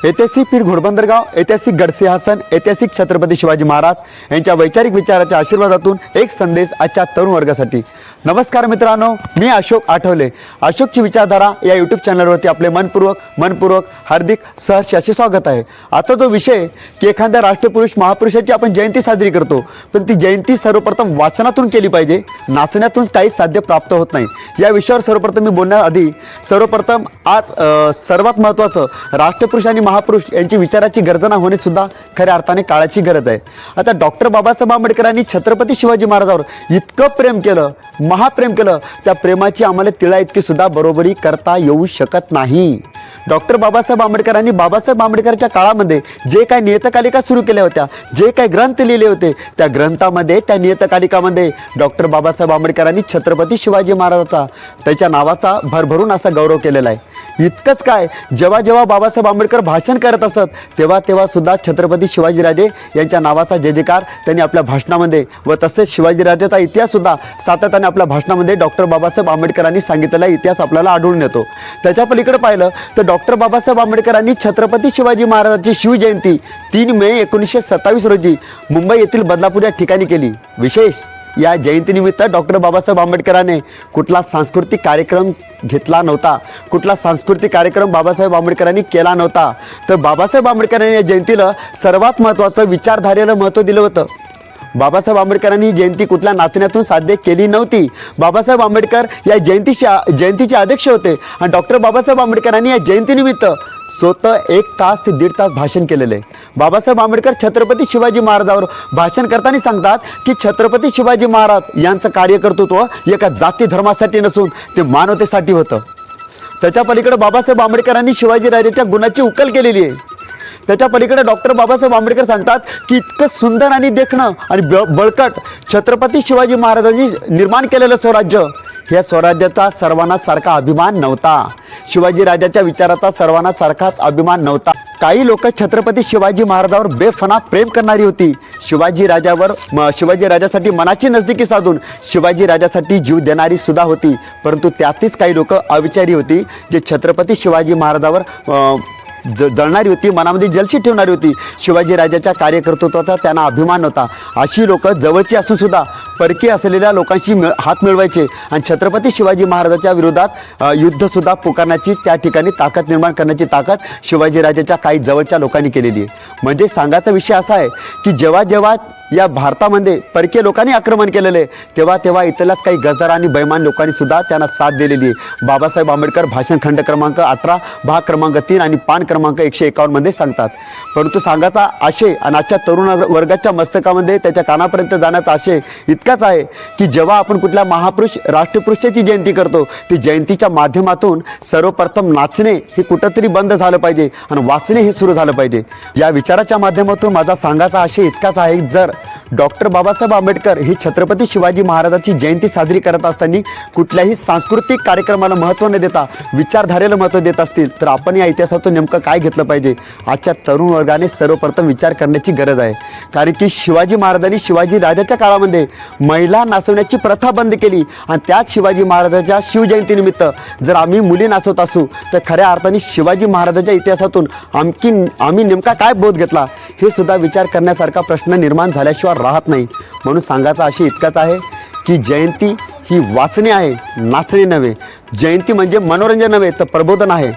ऐतिहासिक पीर घोडबंदरगाव, ऐतिहासिक गडसिंहासन, ऐतिहासिक छत्रपती शिवाजी महाराज यांच्या वैचारिक विचाराच्या आशीर्वादातून एक संदेश आजच्या तरुण वर्गासाठी। नमस्कार मित्रांनो, मी अशोक आठवले। अशोकची विचारधारा या यूट्यूब चॅनलवरती आपले मनपूर्वक हार्दिक सहर्ष असे स्वागत आहे। आता जो विषय की एखाद्या राष्ट्रपुरुष महापुरुषाची आपण जयंती साजरी करतो, पण ती जयंती सर्वप्रथम वाचनातून केली पाहिजे, नाचण्यातून काही साध्य प्राप्त होत नाही। या विषयावर सर्वप्रथम मी बोलण्याआधी सर्वप्रथम आज सर्वात महत्त्वाचं राष्ट्रपुरुष आणि महापुरुष यांची विचाराची गर्जना होणे सुद्धा खऱ्या अर्थाने काळाची गरज आहे। आता डॉक्टर बाबासाहेब आंबेडकरांनी छत्रपती शिवाजी महाराजांवर इतकं प्रेम केलं, महाप्रेम केलं, त्या प्रेमाची आम्हाला तिळा इतकी सुद्धा बरोबरी करता येऊ शकत नाही। डॉक्टर बाबासाहेब आंबेडकरांनी बाबासाहेब आंबेडकरच्या काळामध्ये जे काही नियतकालिका सुरू केल्या होत्या, जे काही ग्रंथ लिहिले होते, त्या ग्रंथामध्ये, त्या नियतकालिकामध्ये डॉक्टर बाबासाहेब आंबेडकरांनी छत्रपती शिवाजी महाराजांचा, त्याच्या नावाचा भरभरून असा गौरव केलेला आहे। इतकंच काय, जेव्हा जेव्हा बाबासाहेब आंबेडकर भाषण करत असत, तेव्हा सुद्धा छत्रपती शिवाजीराजे यांच्या नावाचा जयजयकार त्यांनी आपल्या भाषणामध्ये व तसेच शिवाजीराजाचा इतिहास सुद्धा सातत्याने आपल्या भाषणामध्ये डॉक्टर बाबासाहेब आंबेडकरांनी सांगितलेला इतिहास आपल्याला आढळून येतो। त्याच्या पलीकडे पाहिलं तर डॉक्टर बाबासाहेब आंबेडकरांनी छत्रपती शिवाजी महाराजांची शिवजयंती 3 मे 1927 रोजी मुंबई येथील बदलापूर या ठिकाणी केली। विशेष या जयंतीनिमित्त डॉक्टर बाबासाहेब आंबेडकरांनी कुठला सांस्कृतिक कार्यक्रम घेतला नव्हता, कुठला सांस्कृतिक कार्यक्रम बाबासाहेब आंबेडकरांनी केला नव्हता। तर बाबासाहेब आंबेडकरांनी या जयंतीला सर्वात महत्त्वाचं विचारधारेला महत्त्व दिलं होतं। बाबासाहेब आंबेडकरांनी ही जयंती कुठल्या नाचण्यातून साध्य केली नव्हती। बाबासाहेब आंबेडकर या जयंतीचे अध्यक्ष होते आणि डॉक्टर बाबासाहेब आंबेडकरांनी या जयंतीनिमित्त स्वतः 1 तास ते 1.5 तास भाषण केलेले। बाबासाहेब आंबेडकर छत्रपती शिवाजी महाराजांवर भाषण करताना सांगतात की छत्रपती शिवाजी महाराज यांचं कार्यकर्तृत्व एका जाती धर्मासाठी नसून ते मानवतेसाठी होतं। त्याच्या पलीकडे बाबासाहेब आंबेडकरांनी शिवाजीराजाच्या गुणाची उकल केलेली आहे। त्याच्या पलीकडे डॉक्टर बाबासाहेब आंबेडकर सांगतात की इतकं सुंदर आणि देखणं आणि बळकट छत्रपती शिवाजी महाराजांनी निर्माण केलेलं स्वराज्य, ह्या स्वराज्याचा सर्वांना सारखा अभिमान नव्हता। शिवाजीराजाच्या विचाराचा सर्वांना सारखाच अभिमान नव्हता। काही लोक छत्रपती शिवाजी महाराजांवर बेफना प्रेम करणारी होती। शिवाजीराजासाठी मनाची नजदीकी साधून शिवाजीराजासाठी जीव देणारी सुद्धा होती। परंतु त्यातच काही लोक अविचारी होती, जे छत्रपती शिवाजी महाराजांवर जळणारी होती, मनामध्ये जलशी ठेवणारी होती। शिवाजीराजाच्या कार्यकर्तृत्वाचा त्यांना अभिमान होता। अशी लोक जवळची असून सुद्धा परकीय असलेल्या लोकांशी हात मिळवायचे आणि छत्रपती शिवाजी महाराजांच्या विरोधात युद्धसुद्धा पुकारण्याची, त्या ठिकाणी ताकद निर्माण करण्याची ताकद शिवाजीराजाच्या काही जवळच्या लोकांनी केलेली आहे। म्हणजे सांगायचा विषय असा आहे की जेव्हा जेव्हा या भारतामध्ये परकीय लोकांनी आक्रमण केलेले, तेव्हा इथल्याच काही गजदार आणि बैमान लोकांनी सुद्धा त्यांना साथ दिलेली आहे। बाबासाहेब आंबेडकर भाषण खंड क्रमांक 18 भाग क्रमांक 3 आणि पान क्रमांक 151 मध्ये सांगतात। परंतु सांगायचा आशय आणि आजच्या तरुण वर्गाच्या मस्तकामध्ये त्याच्या कानापर्यंत जाण्याचा आशय इतकाच आहे की जेव्हा आपण कुठल्या महापुरुष राष्ट्रपुरुषाची जयंती करतो, ती जयंतीच्या माध्यमातून सर्वप्रथम नाचणे हे कुठंतरी बंद झालं पाहिजे आणि वाचणे हे सुरू झालं पाहिजे। या विचाराच्या माध्यमातून माझा सांगायचा आशय इतकाच आहे, जर डॉक्टर बाबासाहेब आंबेडकर ही छत्रपती शिवाजी महाराजांची जयंती साजरी करत असताना कुठल्याही सांस्कृतिक कार्यक्रमाला महत्त्व न देता विचारधारेला महत्त्व देत असतील, तर आपण या इतिहासातून नेमकं काय घेतलं पाहिजे, आजच्या तरुण वर्गाने सर्वप्रथम विचार करण्याची गरज आहे। कारण की शिवाजी महाराजांनी शिवाजीराजाच्या काळामध्ये महिला नाचवण्याची प्रथा बंद केली आणि त्याच शिवाजी महाराजांच्या शिवजयंतीनिमित्त जर आम्ही मुली नाचवत असू, तर खऱ्या अर्थाने शिवाजी महाराजांच्या इतिहासातून आम्ही नेमका काय बोध घेतला, हे सुद्धा विचार करण्यासारखा प्रश्न निर्माण झाल्याशिवाय राहत नाही। म्हणून सांगायचा आशय इतकाच आहे की जयंती ही वाचणे आहे, नाचणे नव्हे। जयंती म्हणजे मनोरंजन नव्हे तर प्रबोधन आहे।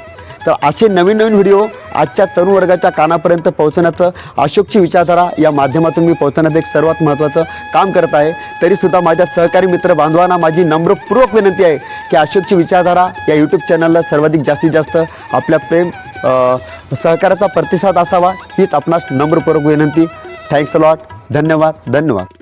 तर असे नवीन व्हिडिओ आजच्या तरुण वर्गाच्या कानापर्यंत पोहोचण्याचं अशोकची विचारधारा या माध्यमातून मी पोहोचण्याचं एक सर्वात महत्त्वाचं काम करत आहे। तरीसुद्धा माझ्या सहकारी मित्र बांधवांना माझी नम्रपूर्वक विनंती आहे की अशोकची विचारधारा या यूट्यूब चॅनलला सर्वाधिक जास्तीत जास्त आपल्या प्रेम सहकाराचा प्रतिसाद असावा, हीच आपणास नम्रपूर्वक विनंती। Thanks a lot. धन्यवाद।